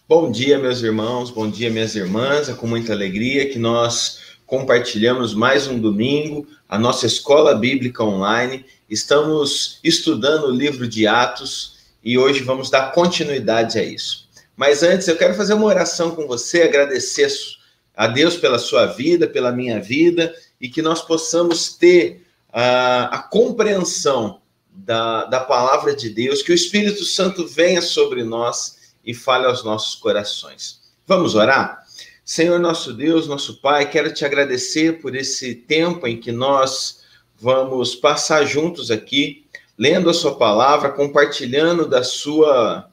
Bom dia, meus irmãos, bom dia, minhas irmãs. É com muita alegria que nós compartilhamos mais um domingo, a nossa escola bíblica online. Estamos estudando o livro de Atos e hoje vamos dar continuidade a isso. Mas antes, eu quero fazer uma oração com você, agradecer a Deus pela sua vida, pela minha vida, e que nós possamos ter a compreensão da palavra de Deus, que o Espírito Santo venha sobre nós e fale aos nossos corações. Vamos orar? Senhor nosso Deus, nosso Pai, quero te agradecer por esse tempo em que nós vamos passar juntos aqui, lendo a sua palavra, compartilhando das suas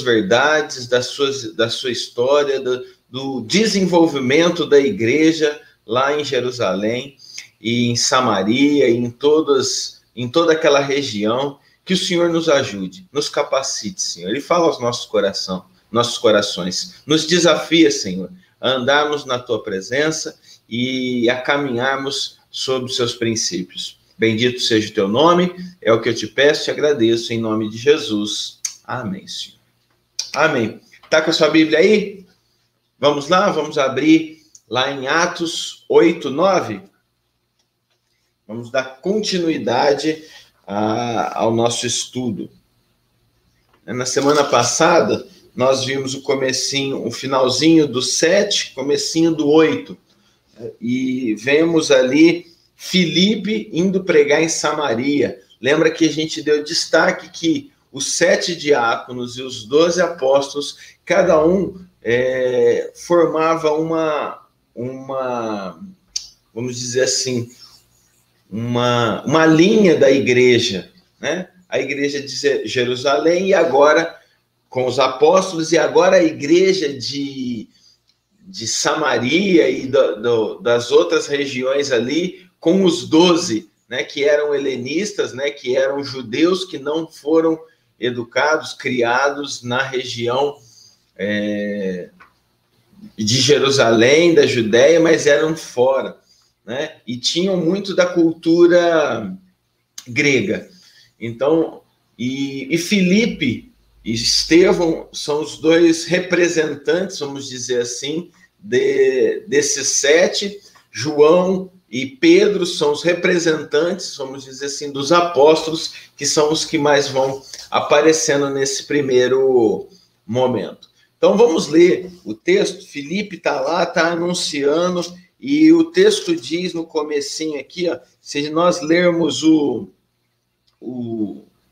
verdades, da sua história, do desenvolvimento da igreja lá em Jerusalém e em Samaria, e em toda aquela região. Que o Senhor nos ajude, nos capacite, Senhor, e fala aos nossos corações. Nos desafia, Senhor, a andarmos na Tua presença e a caminharmos sob os Seus princípios. Bendito seja o Teu nome, é o que eu te peço e te agradeço, em nome de Jesus. Amém, Senhor. Amém. Está com a sua Bíblia aí? Vamos lá, vamos abrir lá em Atos 8, 9. Vamos dar continuidade ao nosso estudo. Na semana passada, nós vimos o finalzinho do 7, comecinho do 8, e vemos ali Filipe indo pregar em Samaria. Lembra que a gente deu destaque que os 7 diáconos e os 12 apóstolos, cada um formava vamos dizer assim, uma linha da igreja, né? A igreja de Jerusalém, e agora com os apóstolos, e agora a igreja de Samaria e das outras regiões ali, com os 12, né, que eram helenistas, né, que eram judeus que não foram educados, criados na região de Jerusalém, da Judéia, mas eram fora, né? E tinham muito da cultura grega. Então, e Filipe e Estevão são os dois representantes, vamos dizer assim, desses 7. João e Pedro são os representantes, vamos dizer assim, dos apóstolos, que são os que mais vão aparecendo nesse primeiro momento. Então, vamos ler o texto. Filipe está lá, está anunciando. E o texto diz no comecinho aqui, ó, se nós lermos o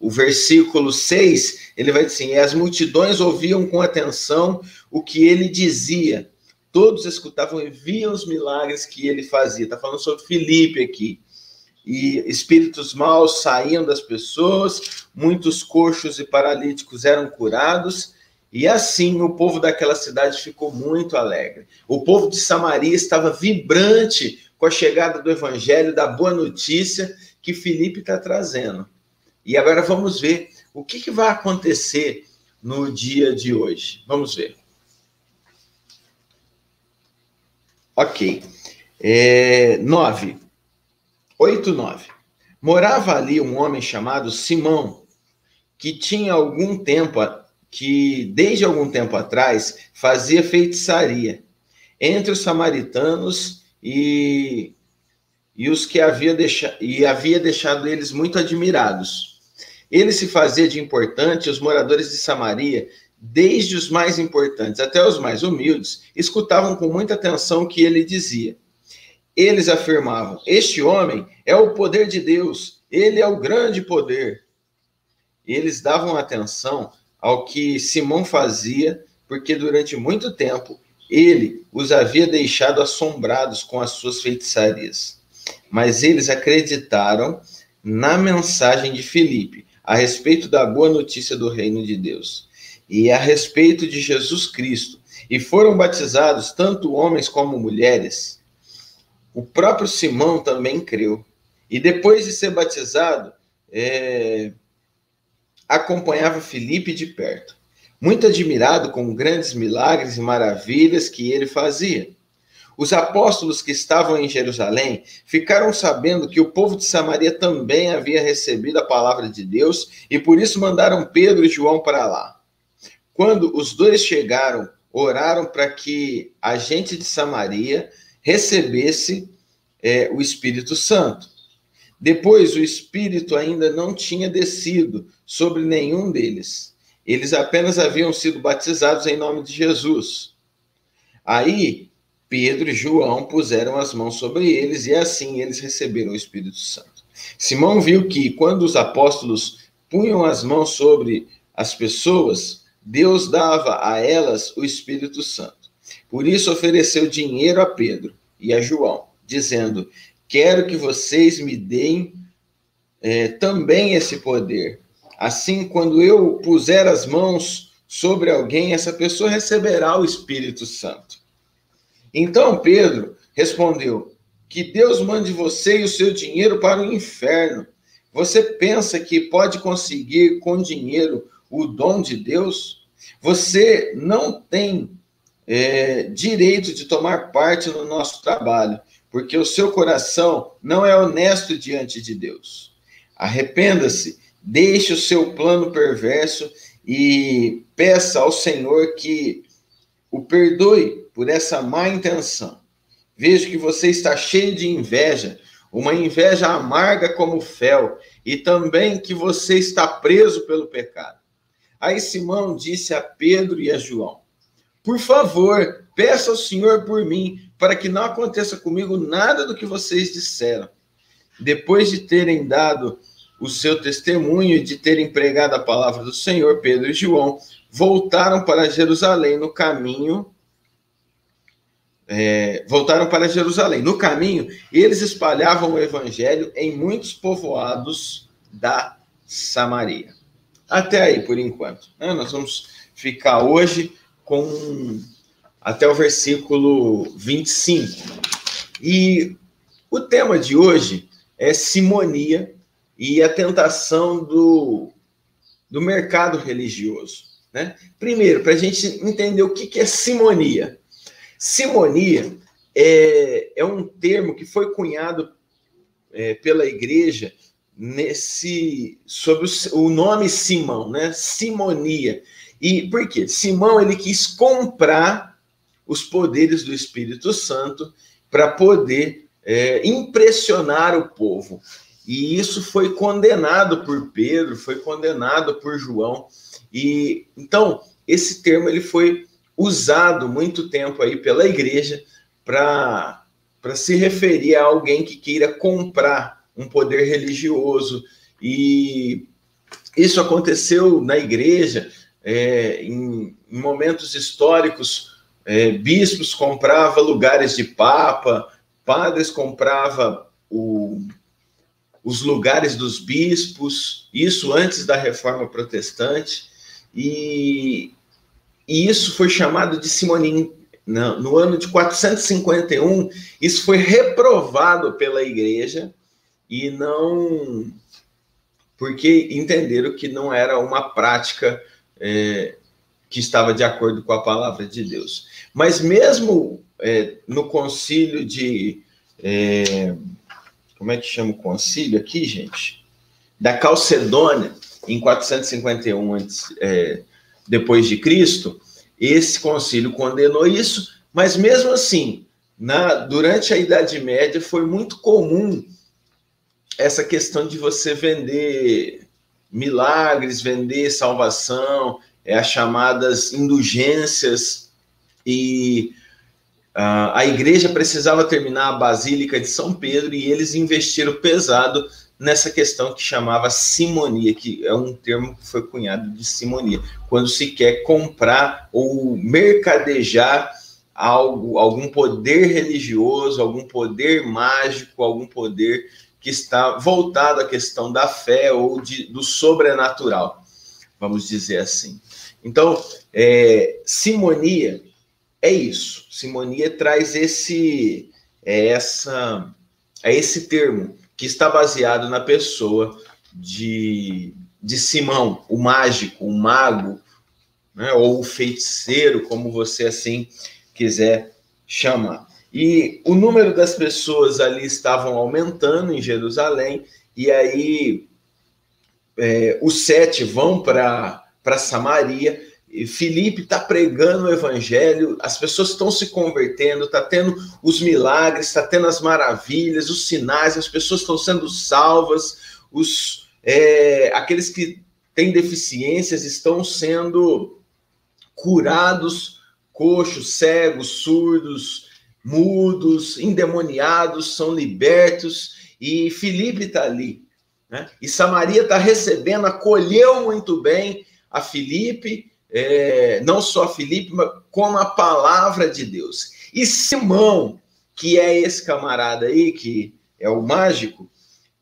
versículo 6, ele vai dizer assim: e as multidões ouviam com atenção o que ele dizia. Todos escutavam e viam os milagres que ele fazia. Está falando sobre Filipe aqui. E espíritos maus saíam das pessoas, muitos coxos e paralíticos eram curados. E assim o povo daquela cidade ficou muito alegre. O povo de Samaria estava vibrante com a chegada do evangelho, da boa notícia que Filipe está trazendo. E agora vamos ver o que vai acontecer no dia de hoje. Vamos ver. Ok. 8, 9. Morava ali um homem chamado Simão, que desde algum tempo atrás fazia feitiçaria entre os samaritanos e os que havia deixado eles muito admirados. Ele se fazia de importante, os moradores de Samaria, desde os mais importantes até os mais humildes, escutavam com muita atenção o que ele dizia. Eles afirmavam: este homem é o poder de Deus, ele é o grande poder. Eles davam atenção ao que Simão fazia, porque durante muito tempo ele os havia deixado assombrados com as suas feitiçarias. Mas eles acreditaram na mensagem de Filipe a respeito da boa notícia do reino de Deus e a respeito de Jesus Cristo, e foram batizados tanto homens como mulheres. O próprio Simão também creu, e depois de ser batizado, acompanhava Filipe de perto, muito admirado com grandes milagres e maravilhas que ele fazia. Os apóstolos que estavam em Jerusalém ficaram sabendo que o povo de Samaria também havia recebido a palavra de Deus e por isso mandaram Pedro e João para lá. quando os dois chegaram, oraram para que a gente de Samaria recebesse o Espírito Santo. Depois, o Espírito ainda não tinha descido sobre nenhum deles. Eles apenas haviam sido batizados em nome de Jesus. Aí, Pedro e João puseram as mãos sobre eles e assim eles receberam o Espírito Santo. Simão viu que quando os apóstolos punham as mãos sobre as pessoas, Deus dava a elas o Espírito Santo. Por isso ofereceu dinheiro a Pedro e a João, dizendo: quero que vocês me deem também esse poder. Assim, quando eu puser as mãos sobre alguém, essa pessoa receberá o Espírito Santo. Então Pedro respondeu: que Deus mande você e o seu dinheiro para o inferno. Você pensa que pode conseguir com dinheiro o dom de Deus? Você não tem direito de tomar parte no nosso trabalho, porque o seu coração não é honesto diante de Deus. Arrependa-se, deixe o seu plano perverso e peça ao Senhor que o perdoe por essa má intenção. Vejo que você está cheio de inveja, uma inveja amarga como fel, e também que você está preso pelo pecado. Aí Simão disse a Pedro e a João: por favor, peça ao Senhor por mim, para que não aconteça comigo nada do que vocês disseram. Depois de terem dado o seu testemunho e de terem pregado a palavra do Senhor, Pedro e João voltaram para Jerusalém no caminho. No caminho, eles espalhavam o evangelho em muitos povoados da Samaria. Até aí, por enquanto. Nós vamos ficar hoje até o versículo 25. E o tema de hoje é simonia e a tentação do mercado religioso. Né? Primeiro, para a gente entender o que é simonia. Simonia é um termo que foi cunhado pela igreja sobre o nome Simão, né? Simonia. E por quê? Simão, ele quis comprar os poderes do Espírito Santo para poder impressionar o povo. E isso foi condenado por Pedro, foi condenado por João. E então, esse termo ele foi usado muito tempo aí pela igreja para se referir a alguém que queira comprar um poder religioso. E isso aconteceu na igreja em momentos históricos. Bispos compravam lugares de papa, padres compravam os lugares dos bispos, isso antes da Reforma Protestante, e isso foi chamado de simonia. No ano de 451, isso foi reprovado pela igreja, e não... porque entenderam que não era uma prática que estava de acordo com a palavra de Deus. Mas mesmo no concílio de... como é que chama o concílio aqui, gente? Da Calcedônia, em 451 depois de Cristo, esse concílio condenou isso, mas mesmo assim, durante a Idade Média, foi muito comum essa questão de você vender milagres, vender salvação, as chamadas indulgências, e a igreja precisava terminar a Basílica de São Pedro, e eles investiram pesado nessa questão que chamava simonia, que é um termo que foi cunhado de simonia, quando se quer comprar ou mercadejar algo, algum poder religioso, algum poder mágico, algum poder que está voltado à questão da fé ou do sobrenatural, vamos dizer assim. Então, simonia é isso. Simonia traz esse termo, que está baseado na pessoa de Simão, o mágico, o mago, né, ou o feiticeiro, como você assim quiser chamar. E o número das pessoas ali estavam aumentando em Jerusalém, e aí os 7 vão para Samaria, Filipe está pregando o evangelho, as pessoas estão se convertendo, está tendo os milagres, está tendo as maravilhas, os sinais, as pessoas estão sendo salvas, aqueles que têm deficiências estão sendo curados, coxos, cegos, surdos, mudos, endemoniados, são libertos, e Filipe está ali, né? E Samaria está recebendo, acolheu muito bem a Filipe, não só a Filipe, mas como a palavra de Deus. E Simão, que é esse camarada aí, que é o mágico,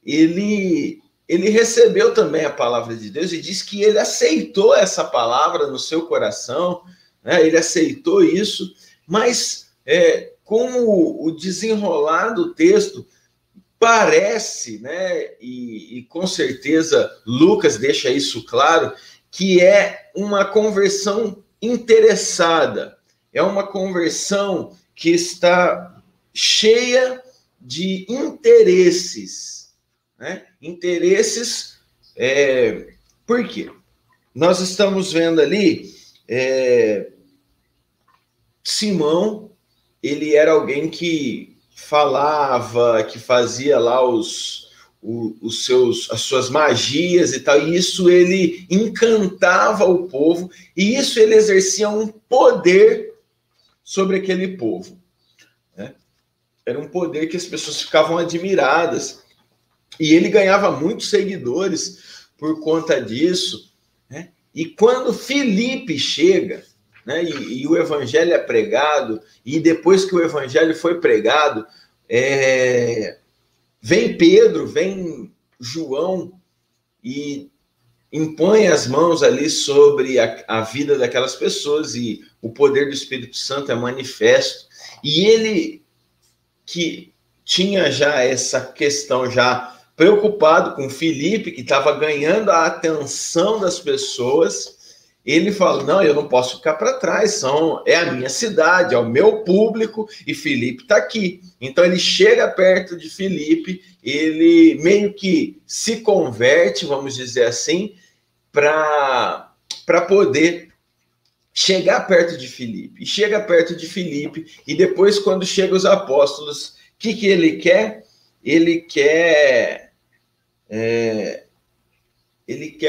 ele recebeu também a palavra de Deus e diz que ele aceitou essa palavra no seu coração, né? Ele aceitou isso, mas como o desenrolar do texto parece, né, e com certeza Lucas deixa isso claro, que é uma conversão interessada, é uma conversão que está cheia de interesses, né? Interesses, por quê? Nós estamos vendo ali, Simão, ele era alguém que falava, que fazia lá as suas magias e tal, e isso ele encantava o povo, e isso ele exercia um poder sobre aquele povo, né? Era um poder que as pessoas ficavam admiradas, e ele ganhava muitos seguidores por conta disso, né? E quando Filipe chega, né, e o evangelho é pregado, e depois que o evangelho foi pregado, vem Pedro, vem João e impõe as mãos ali sobre a vida daquelas pessoas, e o poder do Espírito Santo é manifesto. E ele, que tinha já essa questão já preocupado com Filipe, que estava ganhando a atenção das pessoas, ele fala, não, eu não posso ficar para trás, é a minha cidade, é o meu público, e Filipe está aqui. Então ele chega perto de Filipe, ele meio que se converte, vamos dizer assim, para poder chegar perto de Filipe. E chega perto de Filipe, e depois, quando chegam os apóstolos, o que ele quer? Ele quer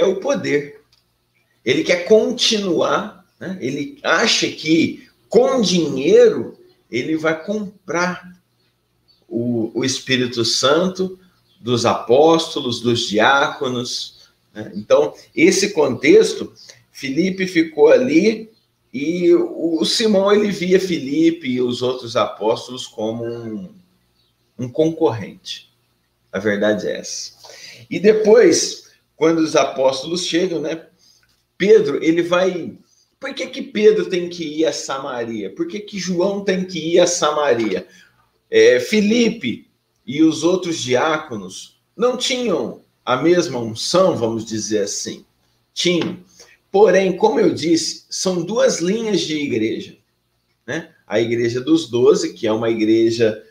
o poder. Ele quer continuar, né? Ele acha que com dinheiro ele vai comprar o Espírito Santo dos apóstolos, dos diáconos, né? Então, esse contexto, Filipe ficou ali, e o Simão, ele via Filipe e os outros apóstolos como um concorrente. A verdade é essa. E depois, quando os apóstolos chegam, né, Pedro, ele vai... Por que Pedro tem que ir a Samaria? Por que João tem que ir a Samaria? Filipe e os outros diáconos não tinham a mesma unção, vamos dizer assim. Tinham. Porém, como eu disse, são duas linhas de igreja, né? A igreja dos 12, que é uma igreja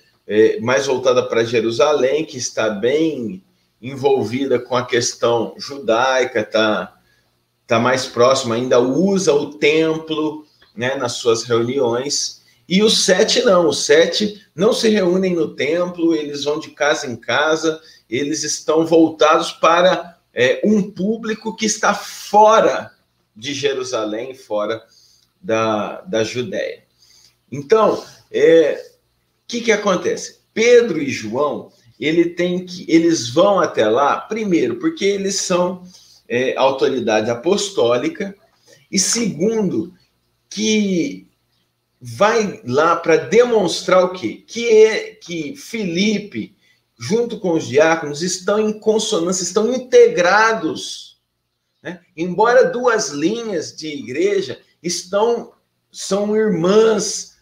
mais voltada para Jerusalém, que está bem envolvida com a questão judaica, está mais próximo, ainda usa o templo, né, nas suas reuniões. E os 7 não, os 7 não se reúnem no templo, eles vão de casa em casa, eles estão voltados para um público que está fora de Jerusalém, fora da Judéia. Então, que acontece? Pedro e João, eles vão até lá, primeiro, porque eles são autoridade apostólica, e segundo, que vai lá para demonstrar o quê? Que Filipe, junto com os diáconos, estão em consonância, estão integrados, né? Embora duas linhas de igreja são irmãs,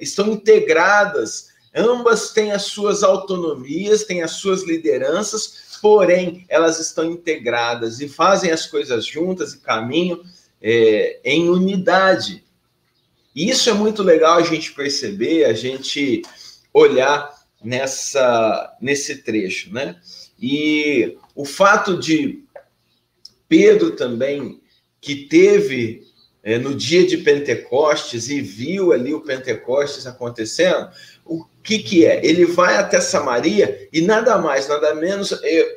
estão integradas, ambas têm as suas autonomias, têm as suas lideranças, porém, elas estão integradas e fazem as coisas juntas e caminham em unidade. E isso é muito legal a gente perceber, a gente olhar nesse trecho, né? E o fato de Pedro também que teve no dia de Pentecostes e viu ali o Pentecostes acontecendo, o que é? Ele vai até Samaria e nada mais, nada menos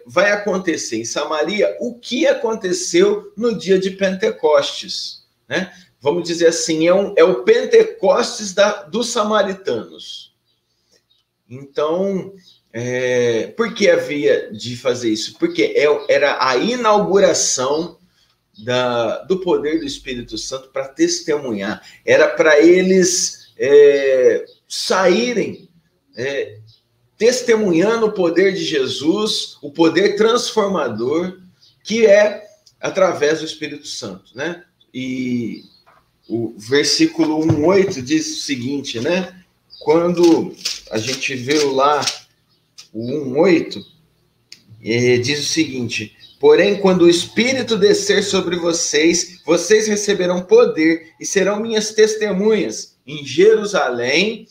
vai acontecer em Samaria o que aconteceu no dia de Pentecostes, né? Vamos dizer assim, é o Pentecostes dos samaritanos. Então, por que havia de fazer isso? Porque era a inauguração do poder do Espírito Santo para testemunhar. Era para eles saírem testemunhando o poder de Jesus, o poder transformador, que é através do Espírito Santo, né? E o versículo 1:8 diz o seguinte, né? Quando a gente vê lá o 1:8, diz o seguinte: porém, quando o Espírito descer sobre vocês, vocês receberão poder e serão minhas testemunhas em Jerusalém,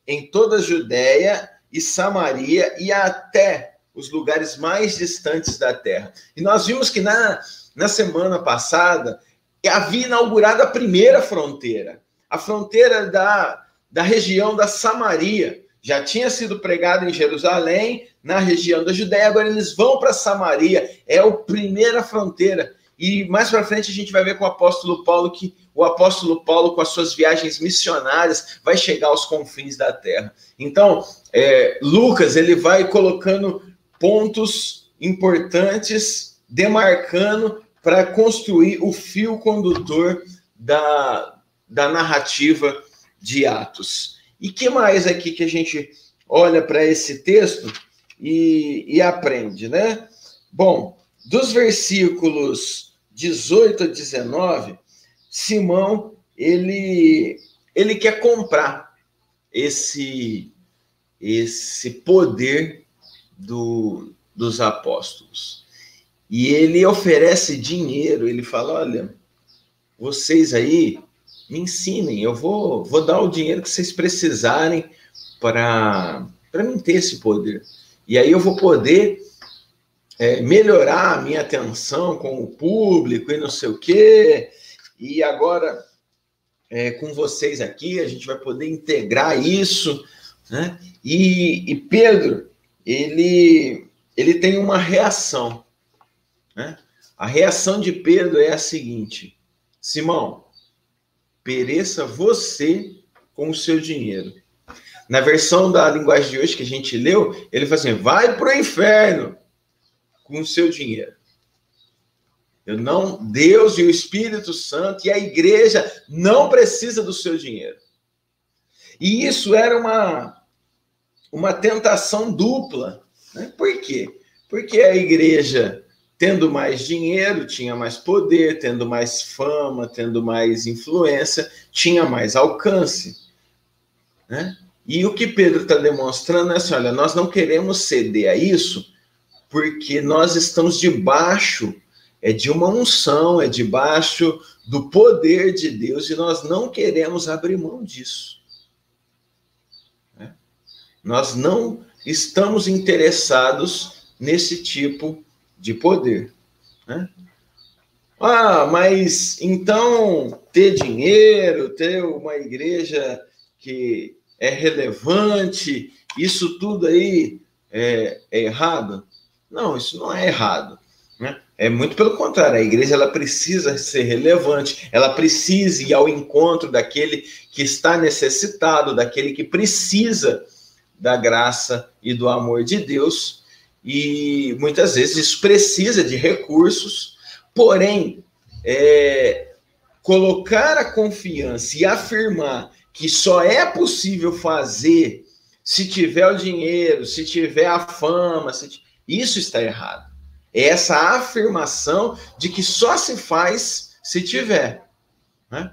em toda a Judéia e Samaria e até os lugares mais distantes da terra. E nós vimos que na semana passada havia inaugurado a primeira fronteira, a fronteira da região da Samaria. Já tinha sido pregado em Jerusalém, na região da Judéia, agora eles vão para Samaria, é a primeira fronteira. E mais para frente a gente vai ver com o apóstolo Paulo que o apóstolo Paulo, com as suas viagens missionárias, vai chegar aos confins da terra. Então, Lucas, ele vai colocando pontos importantes, demarcando para construir o fio condutor da narrativa de Atos. E que mais aqui que a gente olha para esse texto e aprende, né? Bom, dos versículos 18 a 19, Simão, ele quer comprar esse poder dos apóstolos. E ele oferece dinheiro, ele fala, olha, vocês aí me ensinem, eu vou dar o dinheiro que vocês precisarem para mim ter esse poder. E aí eu vou poder melhorar a minha atenção com o público e não sei o quê. E agora, com vocês aqui, a gente vai poder integrar isso, né? E Pedro, ele tem uma reação, né? A reação de Pedro é a seguinte: Simão, pereça você com o seu dinheiro. Na versão da linguagem de hoje que a gente leu, ele fala assim, vai para o inferno com o seu dinheiro. Deus e o Espírito Santo e a igreja não precisa do seu dinheiro. E isso era uma tentação dupla, né? Por quê? Porque a igreja, tendo mais dinheiro, tinha mais poder, tendo mais fama, tendo mais influência, tinha mais alcance, né? E o que Pedro está demonstrando é assim, olha, nós não queremos ceder a isso porque nós estamos debaixo de uma unção, debaixo do poder de Deus e nós não queremos abrir mão disso, né? Nós não estamos interessados nesse tipo de poder, né? Mas então ter dinheiro, ter uma igreja que é relevante, isso tudo aí é errado? Não, isso não é errado, né? É muito pelo contrário, a igreja ela precisa ser relevante, ela precisa ir ao encontro daquele que está necessitado, daquele que precisa da graça e do amor de Deus, e muitas vezes isso precisa de recursos, porém, colocar a confiança e afirmar que só é possível fazer se tiver o dinheiro, se tiver a fama, isso está errado. É essa afirmação de que só se faz se tiver, né?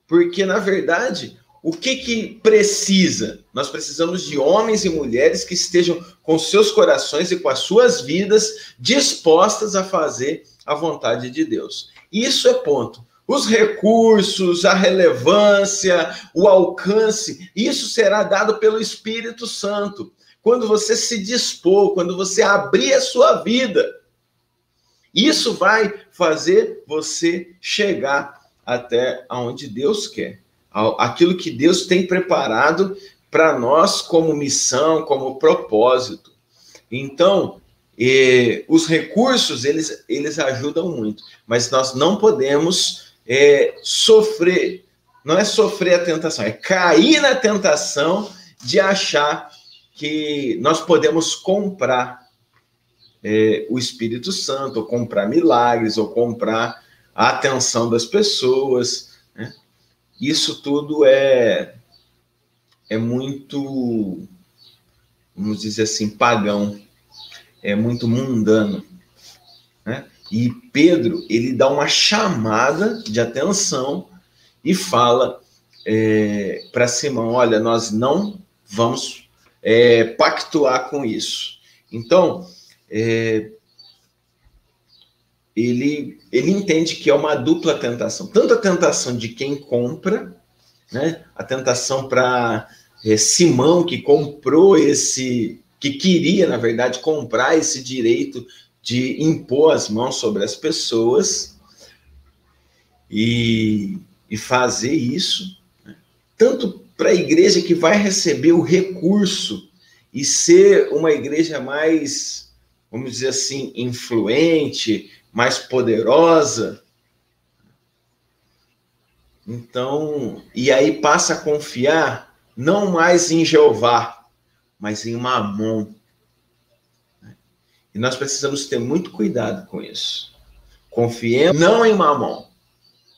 Porque, na verdade, o que precisa? Nós precisamos de homens e mulheres que estejam com seus corações e com as suas vidas dispostas a fazer a vontade de Deus. Isso é ponto. Os recursos, a relevância, o alcance, isso será dado pelo Espírito Santo. Quando você se dispor, quando você abrir a sua vida Isso vai fazer você chegar até onde Deus quer. Aquilo que Deus tem preparado para nós como missão, como propósito. Então, os recursos, eles ajudam muito, mas nós não podemos sofrer, não é sofrer a tentação, é cair na tentação de achar que nós podemos comprar o Espírito Santo, ou comprar milagres, ou comprar a atenção das pessoas, né? Isso tudo é muito, vamos dizer assim, pagão, é muito mundano, né? E Pedro, ele dá uma chamada de atenção e fala para Simão, olha, nós não vamos pactuar com isso. Então, ele entende que é uma dupla tentação. Tanto a tentação de quem compra, né? A tentação para Simão, que comprou que queria, na verdade, comprar esse direito de impor as mãos sobre as pessoas e fazer isso, né? Tanto para a igreja que vai receber o recurso e ser uma igreja mais, vamos dizer assim, influente, mais poderosa. Então, e aí passa a confiar não mais em Jeová, mas em Mamon. E nós precisamos ter muito cuidado com isso. Confiemos não em Mamon,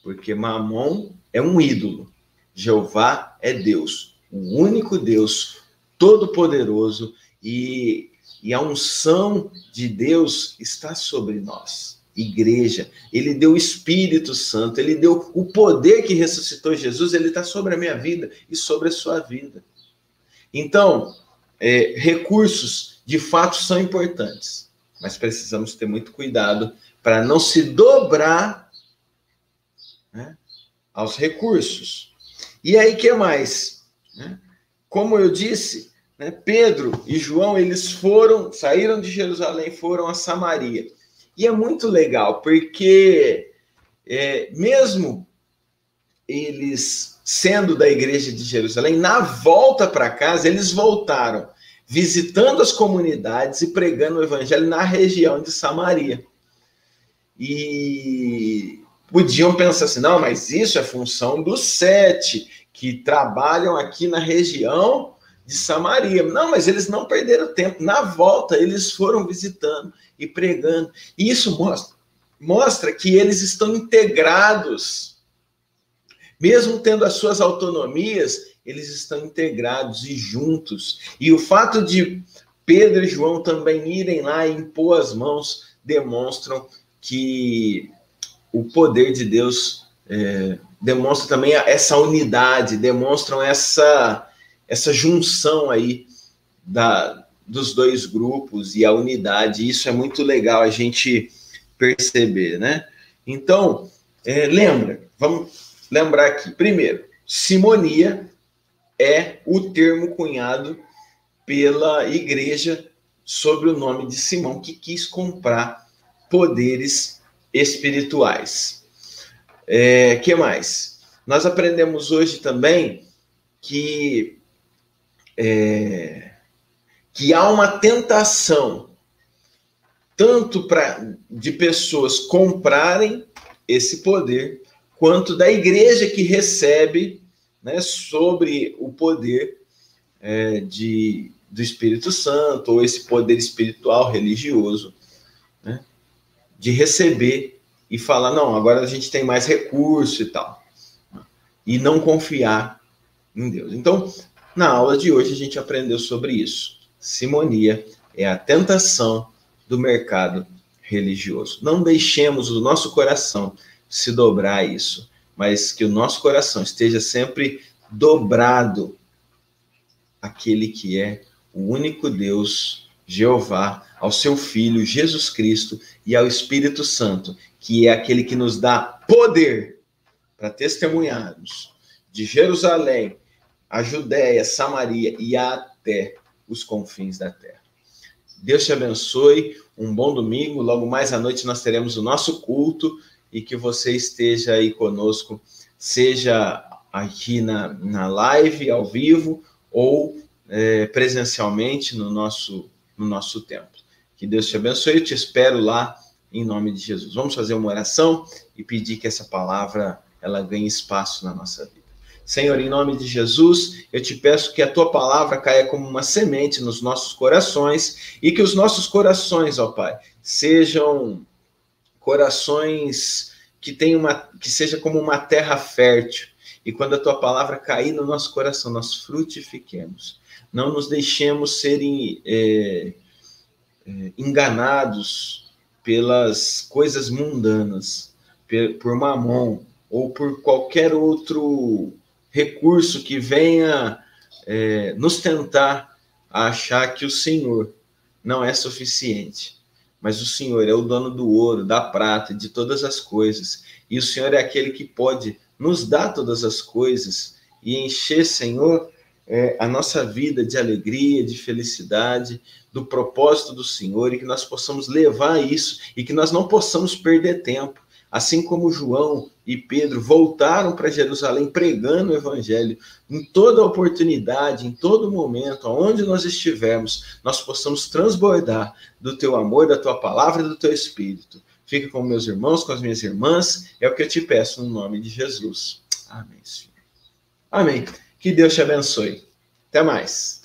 porque Mamon é um ídolo. Jeová é Deus, o único Deus, todo-poderoso, e a unção de Deus está sobre nós. Igreja, ele deu o Espírito Santo, ele deu o poder que ressuscitou Jesus, ele está sobre a minha vida e sobre a sua vida. Então, recursos de fato são importantes, mas precisamos ter muito cuidado para não se dobrar, né, aos recursos. E aí, o que mais? Como eu disse, né, Pedro e João, eles saíram de Jerusalém, foram a Samaria. E é muito legal, porque mesmo eles sendo da igreja de Jerusalém, na volta para casa, eles voltaram visitando as comunidades e pregando o evangelho na região de Samaria. E podiam pensar assim, não, mas isso é função dos 7 que trabalham aqui na região de Samaria. Não, mas eles não perderam tempo. Na volta, eles foram visitando e pregando. E isso mostra que eles estão integrados. Mesmo tendo as suas autonomias, eles estão integrados e juntos. E o fato de Pedro e João também irem lá e impor as mãos demonstram que o poder de Deus demonstra também essa unidade, demonstram essa junção aí dos dois grupos e a unidade. Isso é muito legal a gente perceber, né? Então, vamos lembrar aqui. Primeiro, simonia é o termo cunhado pela igreja sobre o nome de Simão, que quis comprar poderes espirituais. Que mais? Nós aprendemos hoje também que há uma tentação tanto de pessoas comprarem esse poder, quanto da igreja que recebe, né, sobre o poder do Espírito Santo, ou esse poder espiritual religioso, né, de receber e falar, não, agora a gente tem mais recurso e tal, e não confiar em Deus. Então, na aula de hoje a gente aprendeu sobre isso. Simonia é a tentação do mercado religioso. Não deixemos o nosso coração se dobrar a isso, mas que o nosso coração esteja sempre dobrado àquele que é o único Deus, Jeová, ao seu Filho, Jesus Cristo, e ao Espírito Santo, que é aquele que nos dá poder para testemunharmos de Jerusalém, a Judéia, Samaria e até os confins da terra. Deus te abençoe, um bom domingo. Logo mais à noite nós teremos o nosso culto e que você esteja aí conosco, seja aqui na live, ao vivo, ou presencialmente no nosso templo. Que Deus te abençoe, eu te espero lá em nome de Jesus. Vamos fazer uma oração e pedir que essa palavra ela ganhe espaço na nossa vida. Senhor, em nome de Jesus, eu te peço que a tua palavra caia como uma semente nos nossos corações e que os nossos corações, ó Pai, sejam corações que seja como uma terra fértil. E quando a tua palavra cair no nosso coração, nós frutifiquemos. Não nos deixemos serem enganados pelas coisas mundanas, por mamon ou por qualquer outro recurso que venha nos tentar a achar que o Senhor não é suficiente. Mas o Senhor é o dono do ouro, da prata, de todas as coisas. E o Senhor é aquele que pode nos dar todas as coisas e encher, Senhor, a nossa vida de alegria, de felicidade, do propósito do Senhor, e que nós possamos levar isso e que nós não possamos perder tempo. Assim como João e Pedro voltaram para Jerusalém pregando o evangelho, em toda oportunidade, em todo momento, aonde nós estivermos, nós possamos transbordar do teu amor, da tua palavra e do teu espírito. Fica com meus irmãos, com as minhas irmãs, é o que eu te peço no nome de Jesus. Amém, Senhor. Amém. Que Deus te abençoe. Até mais.